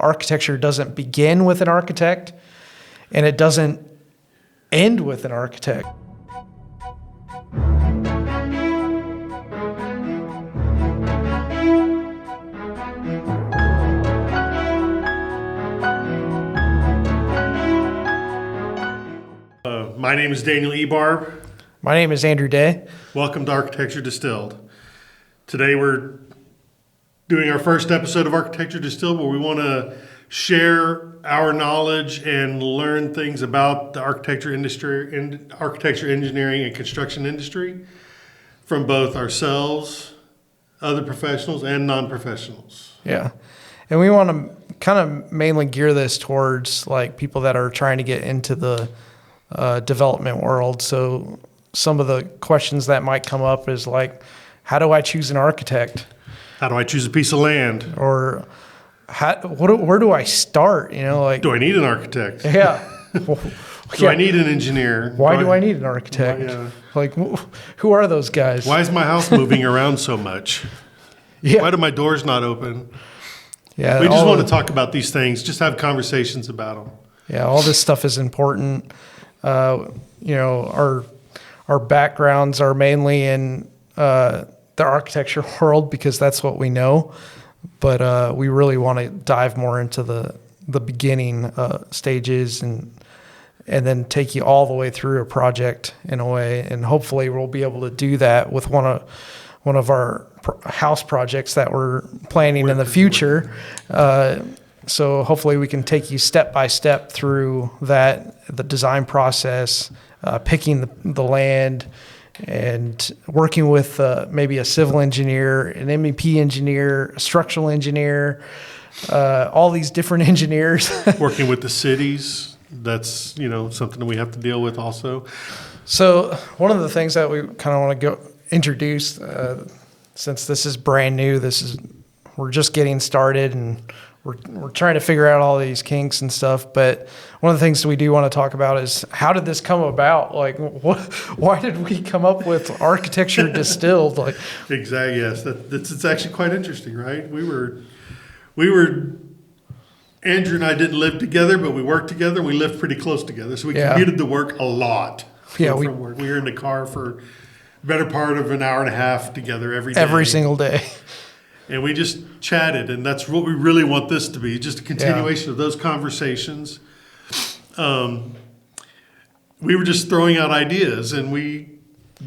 architecture doesn't begin with an architect, and it doesn't end with an architect. My name is Daniel Ebarb. My name is Andrew Day. Welcome to Architecture Distilled. Today we're doing our first episode of Architecture Distilled, where we want to share our knowledge and learn things about the architecture industry, and architecture, engineering, and construction industry from both ourselves, other professionals, and non-professionals. Yeah. And we want to kind of mainly gear this towards like people that are trying to get into the development world. So some of the questions that might come up is like, how do I choose an architect? How do I choose a piece of land? Or where do I start? You know, like, do I need an architect? Yeah. Do I need an engineer? Why do I need an architect? Yeah. Like, who are those guys? Why is my house moving around so much? Yeah. Why do my doors not open? Yeah. We just want to talk about these things, just have conversations about them. Yeah, all this stuff is important. Our backgrounds are mainly in the architecture world because that's what we know. But we really want to dive more into the beginning stages and then take you all the way through a project in a way. And hopefully we'll be able to do that with one of our house projects that we're planning in the future. So hopefully we can take you step by step through that, the design process, picking the land, and working with maybe a civil engineer, an MEP engineer, a structural engineer, all these different engineers. Working with the cities, that's something that we have to deal with also. So one of the things that we kind of want to introduce, since this is brand new, we're just getting started and we're trying to figure out all these kinks and stuff. But one of the things we do want to talk about is, how did this come about? Like, why did we come up with Architecture Distilled? Like, exactly. Yes, it's actually quite interesting, right? We were Andrew and I didn't live together, but we worked together. We lived pretty close together, so we commuted to work a lot. From work. We were in the car for the better part of an hour and a half together every day. Every single day. And we just chatted, and that's what we really want this to be, just a continuation of those conversations. We were just throwing out ideas, and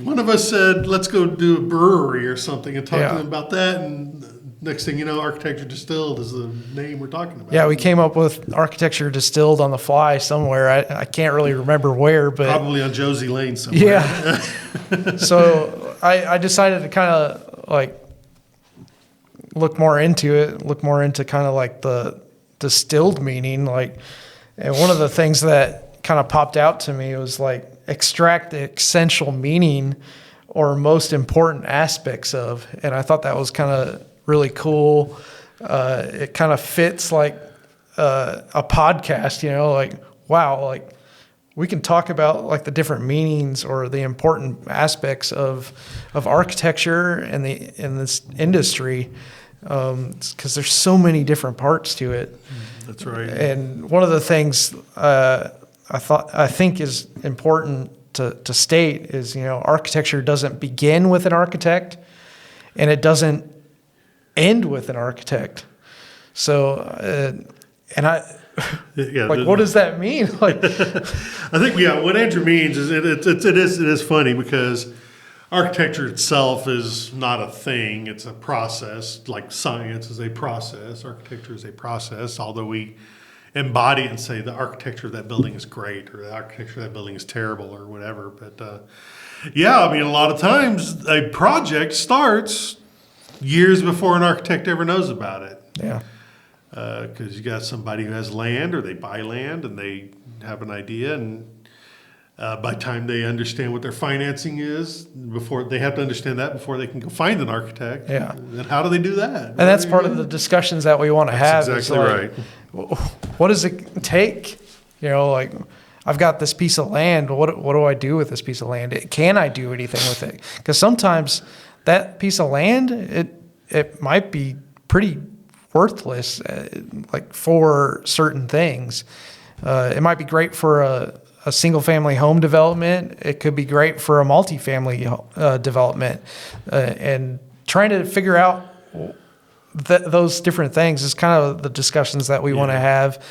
one of us said, let's go do a brewery or something and talk to them about that. And next thing you know, Architecture Distilled is the name we're talking about. Yeah, we came up with Architecture Distilled on the fly somewhere. I can't really remember where, but probably on Josie Lane somewhere. Yeah. So I decided to kind of like look more into kind of like the distilled meaning. Like, and one of the things that kind of popped out to me was like, extract the essential meaning or most important aspects of. And I thought that was kind of really cool. It kind of fits like a podcast, like, wow, like we can talk about like the different meanings or the important aspects of architecture and in this industry. Because there's so many different parts to it. That's right. And one of the things I think is important to state is, architecture doesn't begin with an architect, and it doesn't end with an architect. So, what does that mean? Like, I think what Andrew means is it is funny because architecture itself is not a thing. It's a process, like science is a process. Architecture is a process, although we embody it and say the architecture of that building is great or the architecture of that building is terrible or whatever. But a lot of times a project starts years before an architect ever knows about it. Yeah. Because you got somebody who has land or they buy land and they have an idea, and by the time they understand what their financing is, before they have to understand that before they can go find an architect. Yeah. And how do they do that? And that's part of the discussions that we want to have. That's exactly right. What does it take? Like, I've got this piece of land. What do I do with this piece of land? Can I do anything with it? Because sometimes that piece of land, it might be pretty worthless, like for certain things. It might be great for a single family home development. It could be great for a multifamily development, and trying to figure out those different things is kind of the discussions that we want to have.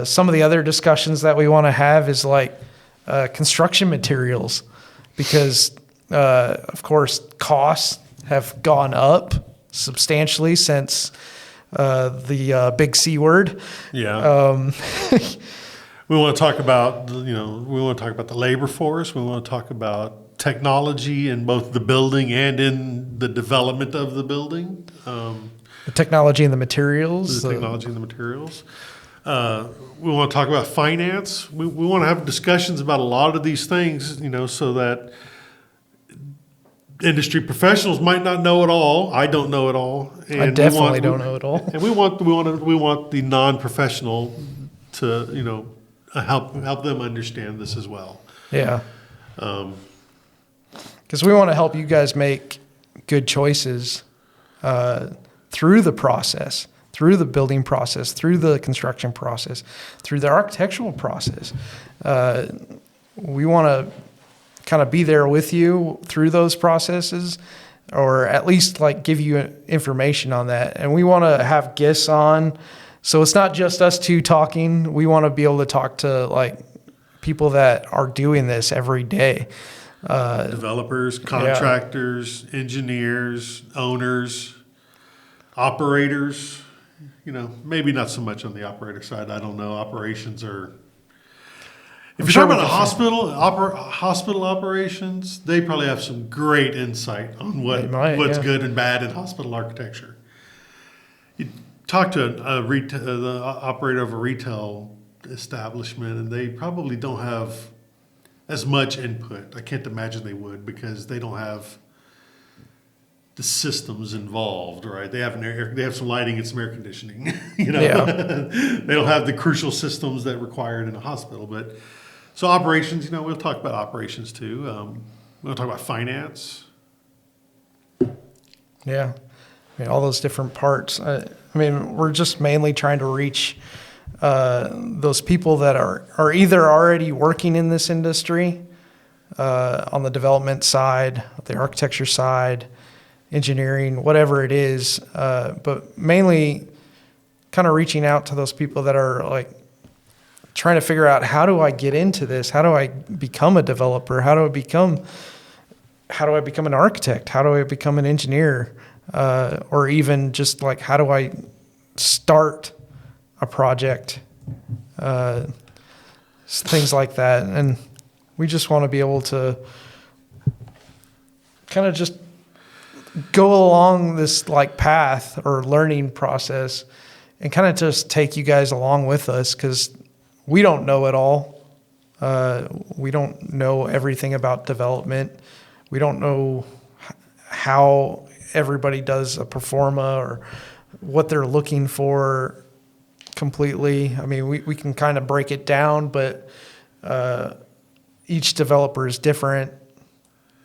Some of the other discussions that we want to have is like construction materials, because of course costs have gone up substantially since the big C word. Yeah. We want to talk about, we want to talk about the labor force. We want to talk about technology in both the building and in the development of the building. The technology and the materials. We want to talk about finance. We want to have discussions about a lot of these things, so that industry professionals might not know it all. I don't know it all. And I definitely don't know it all. And we want the non-professional to, help them understand this as well. Yeah. Because we want to help you guys make good choices through the process, through the building process, through the construction process, through the architectural process. We want to kind of be there with you through those processes, or at least like give you information on that. And we want to have guests on. So it's not just us two talking. We want to be able to talk to like people that are doing this every day. Developers, contractors, engineers, owners, operators, maybe not so much on the operator side. I don't know. Operations are, if you're talking about hospital operations, they probably have some great insight on what's good and bad in hospital architecture. You talk to the operator of a retail establishment, and they probably don't have as much input. I can't imagine they would, because they don't have the systems involved, right? They have some lighting and some air conditioning. They don't have the crucial systems that are required in a hospital. But so operations, we'll talk about operations too. We'll talk about finance. Yeah, all those different parts. We're just mainly trying to reach those people that are either already working in this industry on the development side, the architecture side, engineering, whatever it is, but mainly kind of reaching out to those people that are like trying to figure out, how do I get into this? How do I become a developer? How do I become an architect? How do I become an engineer? Or even just like, how do I start a project? Things like that. And we just want to be able to kind of just go along this like path or learning process and kind of just take you guys along with us, because we don't know it all. We don't know everything about development. We don't know how everybody does a pro forma or what they're looking for completely. We can kind of break it down, but each developer is different,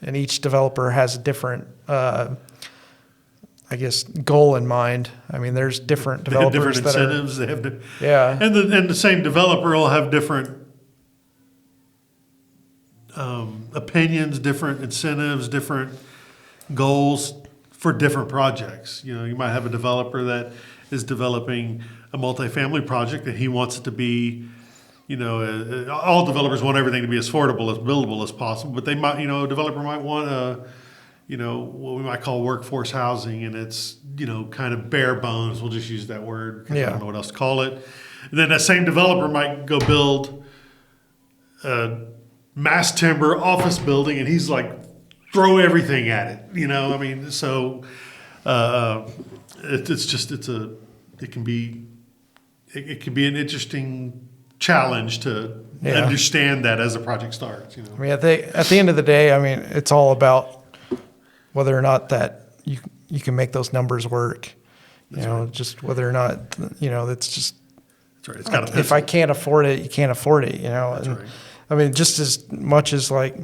and each developer has a different goal in mind. There's different developers they have different incentives. Yeah. And the same developer will have different opinions, different incentives, different goals for different projects. You might have a developer that is developing a multifamily project, and he wants it to be, all developers want everything to be as affordable, as buildable as possible, but they might, a developer might want what we might call workforce housing, and it's, kind of bare bones. We'll just use that word because I don't know what else to call it. And then that same developer might go build a mass timber office building, and he's like, throw everything at it. So it can be an interesting challenge to understand that as the project starts. At the end of the day, it's all about whether or not that you can make those numbers work. Just whether or not it's just. That's right. It's got if I can't afford it, you can't afford it. That's right. Just as much as like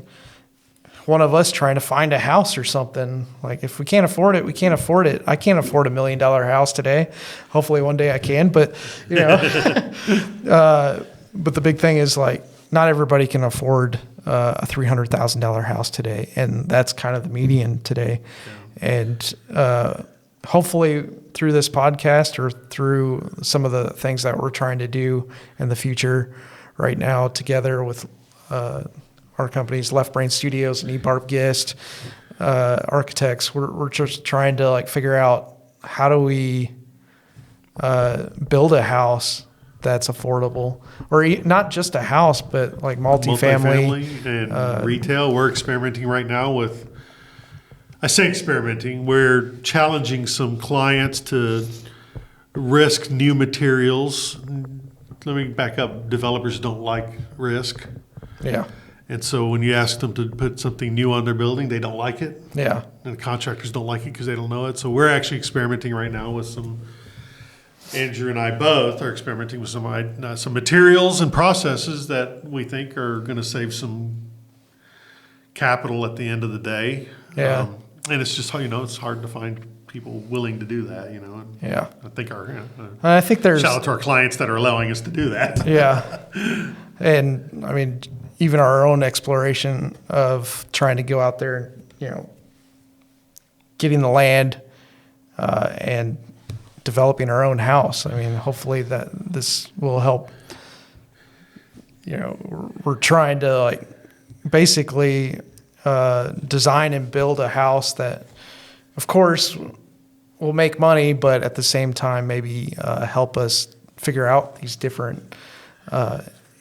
one of us trying to find a house or something. Like if we can't afford it, we can't afford it. I can't afford $1 million house today. Hopefully one day I can, but you know, but the big thing is like not everybody can afford a $300,000 house today. And that's kind of the median today. Yeah. And hopefully through this podcast or through some of the things that we're trying to do in the future right now together with our companies, Left Brain Studios and eBarb Gist, architects, we're just trying to like figure out how do we build a house that's affordable, or not just a house, but like multifamily and retail. We're experimenting right now with, I say experimenting, we're challenging some clients to risk new materials. Let me back up. Developers don't like risk. Yeah. And so when you ask them to put something new on their building, they don't like it. Yeah. And the contractors don't like it because they don't know it. So we're actually experimenting right now with some, Andrew and I both are experimenting with some materials and processes that we think are going to save some capital at the end of the day. Yeah. And it's just, it's hard to find people willing to do that, And yeah. I think I think there's shout out to our clients that are allowing us to do that. Yeah. And I mean, even our own exploration of trying to go out there, getting the land and developing our own house. I mean, hopefully that this will help. We're trying to like basically design and build a house that, of course, will make money, but at the same time maybe help us figure out these different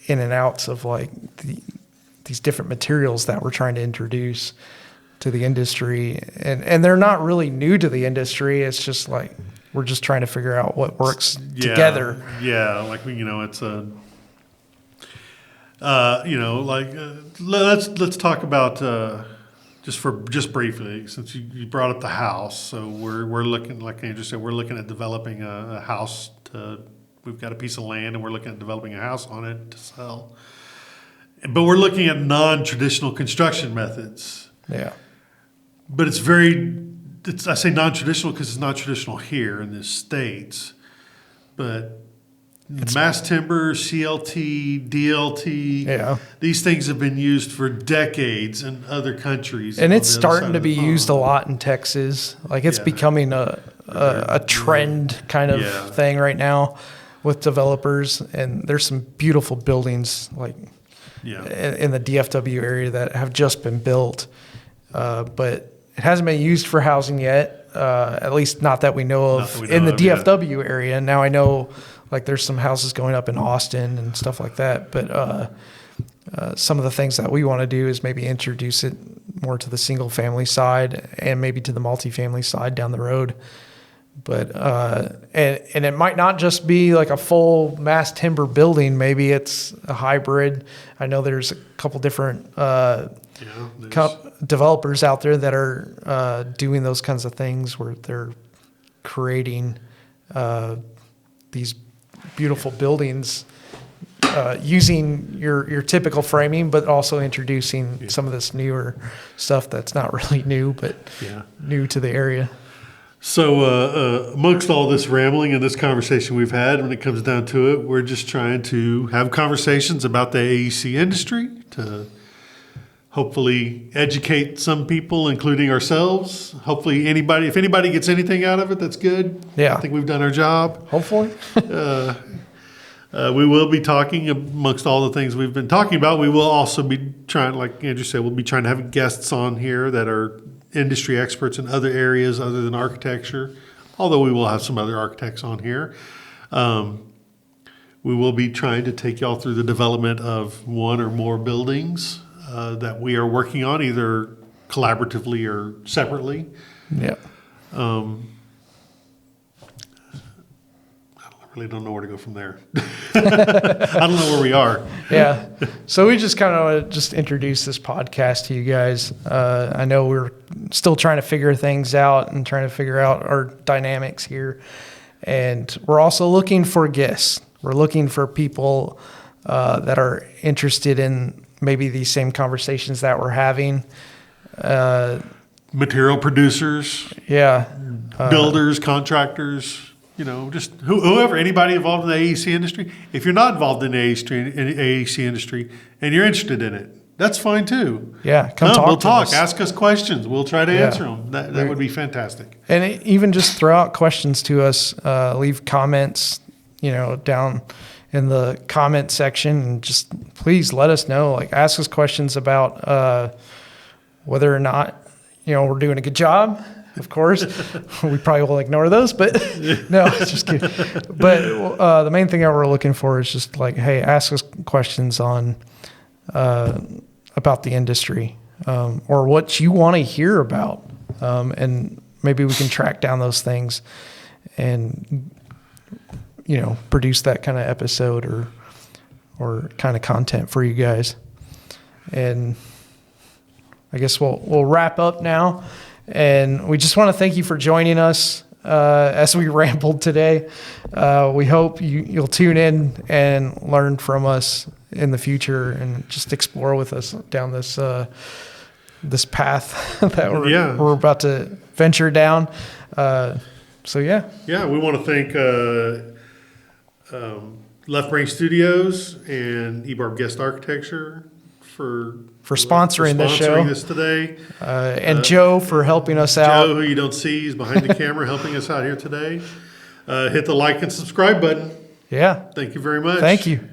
in and outs of like these different materials that we're trying to introduce to the industry. And they're not really new to the industry. It's just like we're just trying to figure out what works together. Yeah, like it's a let's talk about just briefly, since you brought up the house. So we're looking, like Andrew said, we're looking at developing a house. We've got a piece of land, and we're looking at developing a house on it to sell. But we're looking at non-traditional construction methods. Yeah. But I say non-traditional because it's not traditional here in the States. But mass timber, CLT, DLT, these things have been used for decades in other countries. And it's starting to be used a lot in Texas. Like it's becoming a trend kind of thing right now with developers. And there's some beautiful buildings like in the DFW area that have just been built. But it hasn't been used for housing yet, at least not that we know of in the DFW area. Now I know like there's some houses going up in Austin and stuff like that. But some of the things that we want to do is maybe introduce it more to the single family side and maybe to the multifamily side down the road. But and it might not just be like a full mass timber building. Maybe it's a hybrid. I know there's a couple different developers out there that are doing those kinds of things where they're creating these beautiful buildings using your typical framing, but also introducing some of this newer stuff that's not really new, but new to the area. So amongst all this rambling and this conversation we've had, when it comes down to it, we're just trying to have conversations about the AEC industry to hopefully educate some people, including ourselves. Hopefully if anybody gets anything out of it, that's good. Yeah. I think we've done our job. Hopefully. We will be talking amongst all the things we've been talking about. We will also be trying, like Andrew said, we'll be trying to have guests on here that are industry experts in other areas other than architecture, although we will have some other architects on here. We will be trying to take y'all through the development of one or more buildings that we are working on, either collaboratively or separately. Yeah. I really don't know where to go from there. I don't know where we are. Yeah. So we just kind of want to just introduce this podcast to you guys. I know we're still trying to figure things out and trying to figure out our dynamics here. And we're also looking for guests. We're looking for people that are interested in maybe these same conversations that we're having. Material producers, Yeah. builders, contractors, just whoever, anybody involved in the AEC industry. If you're not involved in the AEC industry and you're interested in it, that's fine too. Yeah. We'll to talk. us. Ask us questions. We'll try to Yeah. answer them. That would be fantastic. And even just throw out questions to us, leave comments, down in the comment section, and just please let us know, ask us questions about whether or not, we're doing a good job. Of course, we probably will ignore those, but no, just kidding. But the main thing that we're looking for is just hey, ask us questions on about the industry, or what you want to hear about, and maybe we can track down those things and produce that kind of episode or kind of content for you guys. And I guess we'll wrap up now. And we just want to thank you for joining us as we rambled today. We hope you'll tune in and learn from us in the future and just explore with us down this this path that we're about to venture down. So yeah. Yeah, we want to thank Left Brain Studios and eBarb Guest Architecture for sponsoring this show. This today. And Joe for helping us out. Joe, who you don't see, is behind the camera helping us out here today. Hit the like and subscribe button. Yeah. Thank you very much. Thank you.